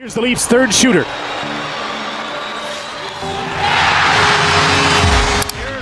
Here's the Leafs' third shooter. Here's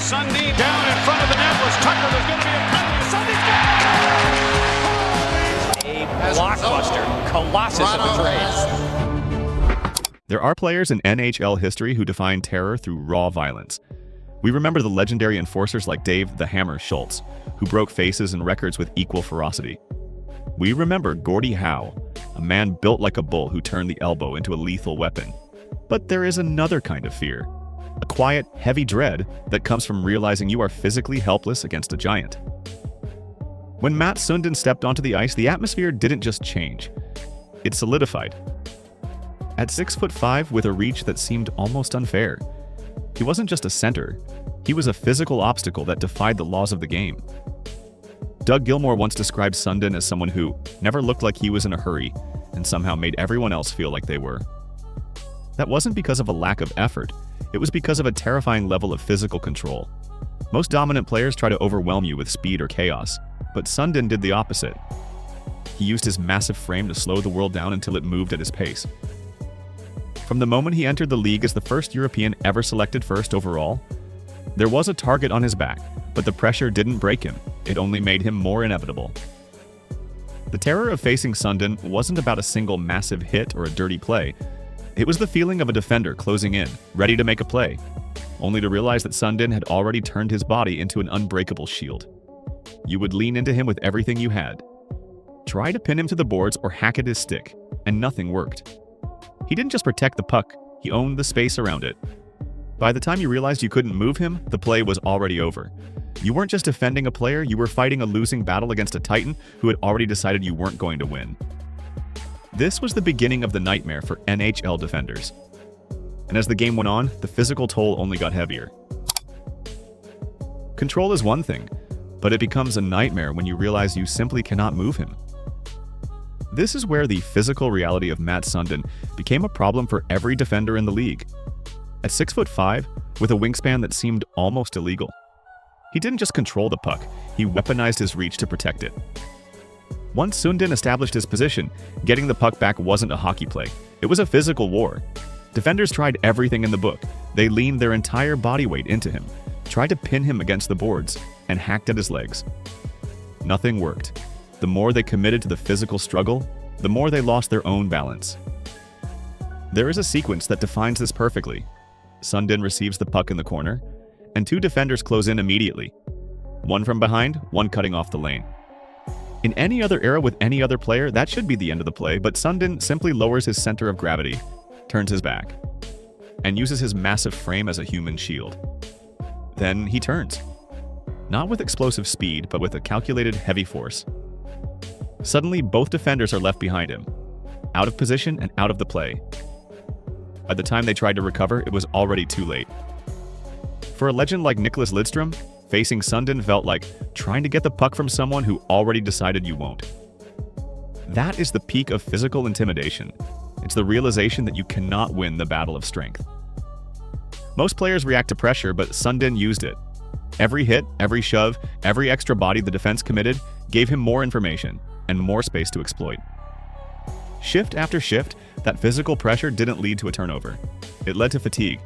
Sundin down in front of the net. Was Tucker. There's going to be a penalty. Sundin got it! A blockbuster. Colossus of a trade. There are players in NHL history who define terror through raw violence. We remember the legendary enforcers like Dave the Hammer Schultz, who broke faces and records with equal ferocity. We remember Gordie Howe, a man built like a bull who turned the elbow into a lethal weapon. But there is another kind of fear, a quiet, heavy dread that comes from realizing you are physically helpless against a giant. When Mats Sundin stepped onto the ice, the atmosphere didn't just change, it solidified. At 6'5" with a reach that seemed almost unfair, he wasn't just a center, he was a physical obstacle that defied the laws of the game. Doug Gilmour once described Sundin as someone who never looked like he was in a hurry and somehow made everyone else feel like they were. That wasn't because of a lack of effort, it was because of a terrifying level of physical control. Most dominant players try to overwhelm you with speed or chaos, but Sundin did the opposite. He used his massive frame to slow the world down until it moved at his pace. From the moment he entered the league as the first European ever selected first overall, there was a target on his back, but the pressure didn't break him, it only made him more inevitable. The terror of facing Sundin wasn't about a single massive hit or a dirty play. It was the feeling of a defender closing in, ready to make a play, only to realize that Sundin had already turned his body into an unbreakable shield. You would lean into him with everything you had. Try to pin him to the boards or hack at his stick, and nothing worked. He didn't just protect the puck, he owned the space around it. By the time you realized you couldn't move him, the play was already over. You weren't just defending a player, you were fighting a losing battle against a titan who had already decided you weren't going to win. This was the beginning of the nightmare for NHL defenders. And as the game went on, the physical toll only got heavier. Control is one thing, but it becomes a nightmare when you realize you simply cannot move him. This is where the physical reality of Mats Sundin became a problem for every defender in the league. At 6'5", with a wingspan that seemed almost illegal, he didn't just control the puck, he weaponized his reach to protect it. Once Sundin established his position, getting the puck back wasn't a hockey play, it was a physical war. Defenders tried everything in the book. They leaned their entire body weight into him, tried to pin him against the boards, and hacked at his legs. Nothing worked. The more they committed to the physical struggle, the more they lost their own balance. There is a sequence that defines this perfectly. Sundin receives the puck in the corner, and two defenders close in immediately. One from behind, one cutting off the lane. In any other era with any other player, that should be the end of the play, but Sundin simply lowers his center of gravity, turns his back, and uses his massive frame as a human shield. Then he turns. Not with explosive speed, but with a calculated heavy force. Suddenly, both defenders are left behind him, out of position and out of the play. By the time they tried to recover, it was already too late. For a legend like Nicklas Lidstrom, facing Sundin felt like trying to get the puck from someone who already decided you won't. That is the peak of physical intimidation. It's the realization that you cannot win the battle of strength. Most players react to pressure, but Sundin used it. Every hit, every shove, every extra body the defense committed gave him more information and more space to exploit. Shift after shift, that physical pressure didn't lead to a turnover. It led to fatigue,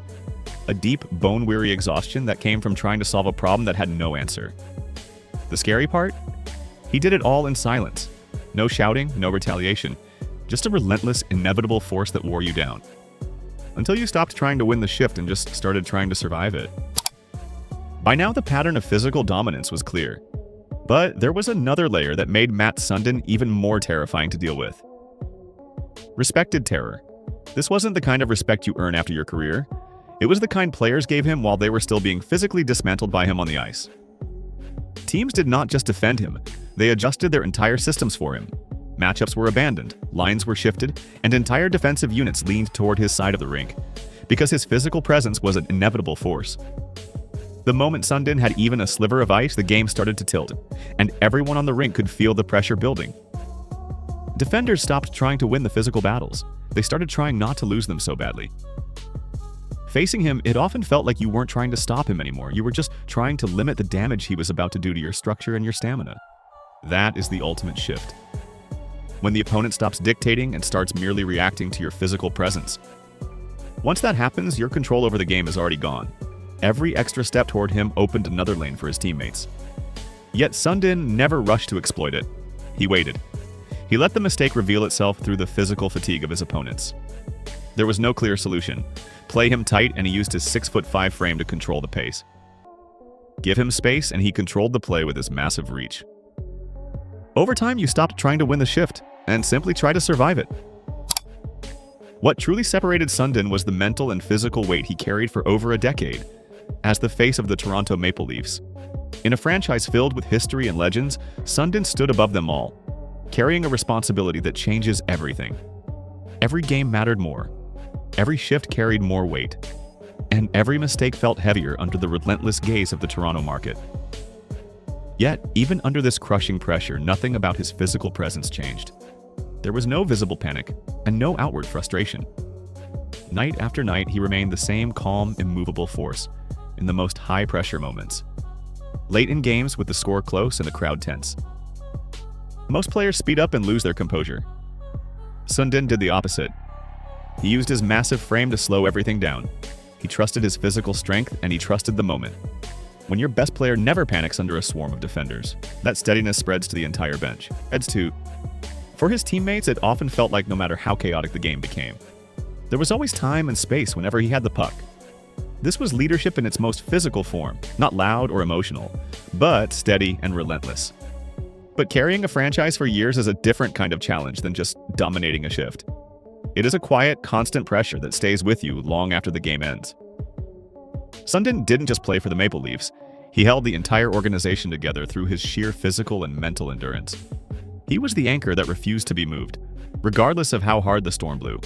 a deep, bone-weary exhaustion that came from trying to solve a problem that had no answer. The scary part? He did it all in silence. No shouting, no retaliation, just a relentless, inevitable force that wore you down. Until you stopped trying to win the shift and just started trying to survive it. By now, the pattern of physical dominance was clear. But there was another layer that made Mats Sundin even more terrifying to deal with. Respected terror. This wasn't the kind of respect you earn after your career. It was the kind players gave him while they were still being physically dismantled by him on the ice. Teams did not just defend him, they adjusted their entire systems for him. Matchups were abandoned, lines were shifted, and entire defensive units leaned toward his side of the rink, because his physical presence was an inevitable force. The moment Sundin had even a sliver of ice, the game started to tilt, and everyone on the rink could feel the pressure building. Defenders stopped trying to win the physical battles. They started trying not to lose them so badly. Facing him, it often felt like you weren't trying to stop him anymore. You were just trying to limit the damage he was about to do to your structure and your stamina. That is the ultimate shift. when the opponent stops dictating and starts merely reacting to your physical presence. Once that happens, your control over the game is already gone. Every extra step toward him opened another lane for his teammates. Yet Sundin never rushed to exploit it. He waited. He let the mistake reveal itself through the physical fatigue of his opponents. There was no clear solution. Play him tight, and he used his 6'5" frame to control the pace. Give him space, and he controlled the play with his massive reach. Over time, you stopped trying to win the shift and simply tried to survive it. What truly separated Sundin was the mental and physical weight he carried for over a decade as the face of the Toronto Maple Leafs. In a franchise filled with history and legends, Sundin stood above them all, carrying a responsibility that changes everything. Every game mattered more. Every shift carried more weight. And every mistake felt heavier under the relentless gaze of the Toronto market. Yet, even under this crushing pressure, nothing about his physical presence changed. There was no visible panic and no outward frustration. Night after night, he remained the same calm, immovable force in the most high-pressure moments. Late in games with the score close and the crowd tense. Most players speed up and lose their composure. Sundin did the opposite. He used his massive frame to slow everything down. He trusted his physical strength, and he trusted the moment. When your best player never panics under a swarm of defenders, that steadiness spreads to the entire bench. For his teammates, it often felt like no matter how chaotic the game became, there was always time and space whenever he had the puck. This was leadership in its most physical form, not loud or emotional, but steady and relentless. But carrying a franchise for years is a different kind of challenge than just dominating a shift. It is a quiet, constant pressure that stays with you long after the game ends. Sundin didn't just play for the Maple Leafs. He held the entire organization together through his sheer physical and mental endurance. He was the anchor that refused to be moved, regardless of how hard the storm blew.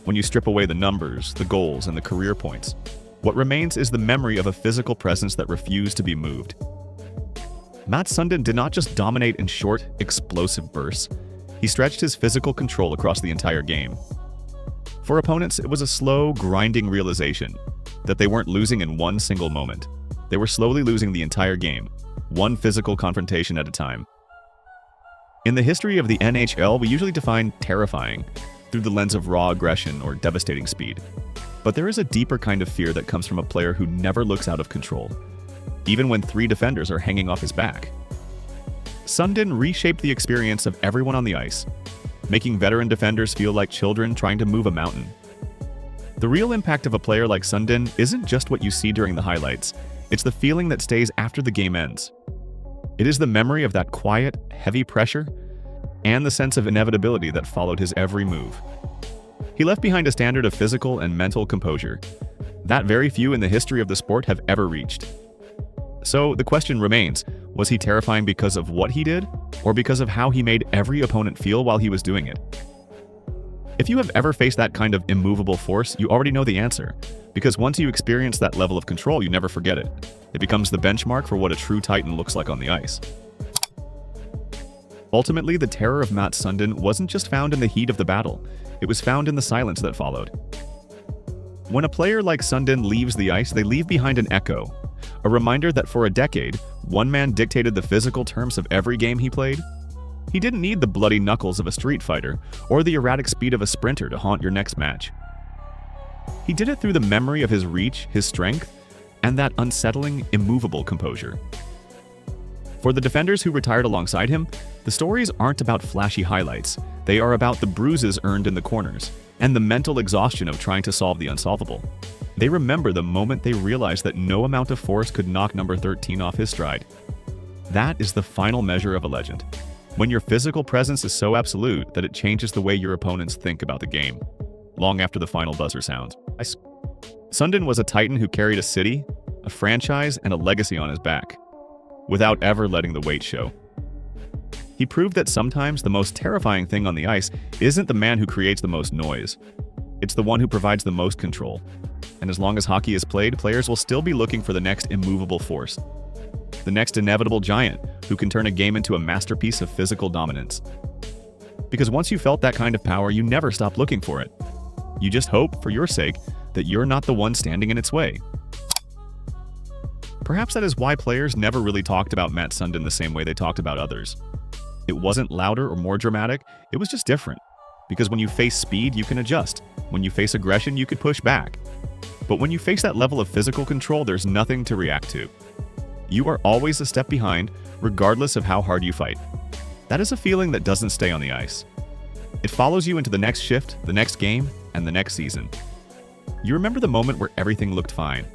When you strip away the numbers, the goals, and the career points, what remains is the memory of a physical presence that refused to be moved. Mats Sundin did not just dominate in short, explosive bursts. He stretched his physical control across the entire game. For opponents, it was a slow, grinding realization that they weren't losing in one single moment. They were slowly losing the entire game, one physical confrontation at a time. In the history of the NHL, we usually define terrifying through the lens of raw aggression or devastating speed. But there is a deeper kind of fear that comes from a player who never looks out of control, even when 3 defenders are hanging off his back. Sundin reshaped the experience of everyone on the ice, making veteran defenders feel like children trying to move a mountain. The real impact of a player like Sundin isn't just what you see during the highlights, it's the feeling that stays after the game ends. It is the memory of that quiet, heavy pressure and the sense of inevitability that followed his every move. He left behind a standard of physical and mental composure that very few in the history of the sport have ever reached. So the question remains, was he terrifying because of what he did, or because of how he made every opponent feel while he was doing it? If you have ever faced that kind of immovable force, you already know the answer, because once you experience that level of control, you never forget it. It becomes the benchmark for what a true Titan looks like on the ice. Ultimately, the terror of Mats Sundin wasn't just found in the heat of the battle, it was found in the silence that followed. When a player like Sundin leaves the ice, they leave behind an echo, a reminder that for a decade, one man dictated the physical terms of every game he played. He didn't need the bloody knuckles of a street fighter or the erratic speed of a sprinter to haunt your next match. He did it through the memory of his reach, his strength, and that unsettling, immovable composure. For the defenders who retired alongside him, the stories aren't about flashy highlights. They are about the bruises earned in the corners and the mental exhaustion of trying to solve the unsolvable. They remember the moment they realized that no amount of force could knock number 13 off his stride. That is the final measure of a legend. When your physical presence is so absolute that it changes the way your opponents think about the game, long after the final buzzer sounds. Sundin was a Titan who carried a city, a franchise, and a legacy on his back, without ever letting the weight show. He proved that sometimes the most terrifying thing on the ice isn't the man who creates the most noise. It's the one who provides the most control. And as long as hockey is played, players will still be looking for the next immovable force, the next inevitable giant who can turn a game into a masterpiece of physical dominance. Because once you felt that kind of power, you never stop looking for it. You just hope, for your sake, that you're not the one standing in its way. Perhaps that is why players never really talked about Mats Sundin the same way they talked about others. It wasn't louder or more dramatic, it was just different. Because when you face speed, you can adjust. When you face aggression, you could push back. But when you face that level of physical control, there's nothing to react to. You are always a step behind, regardless of how hard you fight. That is a feeling that doesn't stay on the ice. It follows you into the next shift, the next game, and the next season. You remember the moment where everything looked fine,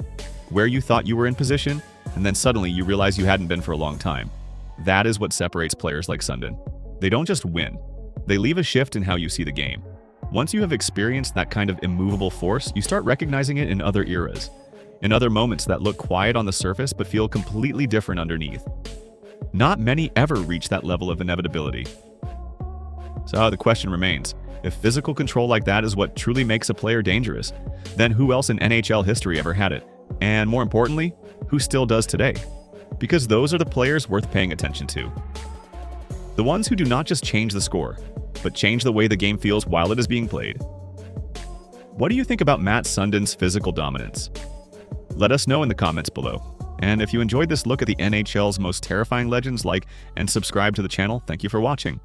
where you thought you were in position, and then suddenly you realize you hadn't been for a long time. That is what separates players like Sundin. They don't just win, they leave a shift in how you see the game. Once you have experienced that kind of immovable force, you start recognizing it in other eras, in other moments that look quiet on the surface but feel completely different underneath. Not many ever reach that level of inevitability. So the question remains, if physical control like that is what truly makes a player dangerous, then who else in NHL history ever had it? And more importantly, who still does today? Because those are the players worth paying attention to. The ones who do not just change the score, but change the way the game feels while it is being played. What do you think about Mats Sundin's physical dominance? Let us know in the comments below. And if you enjoyed this look at the NHL's most terrifying legends, like and subscribe to the channel. Thank you for watching.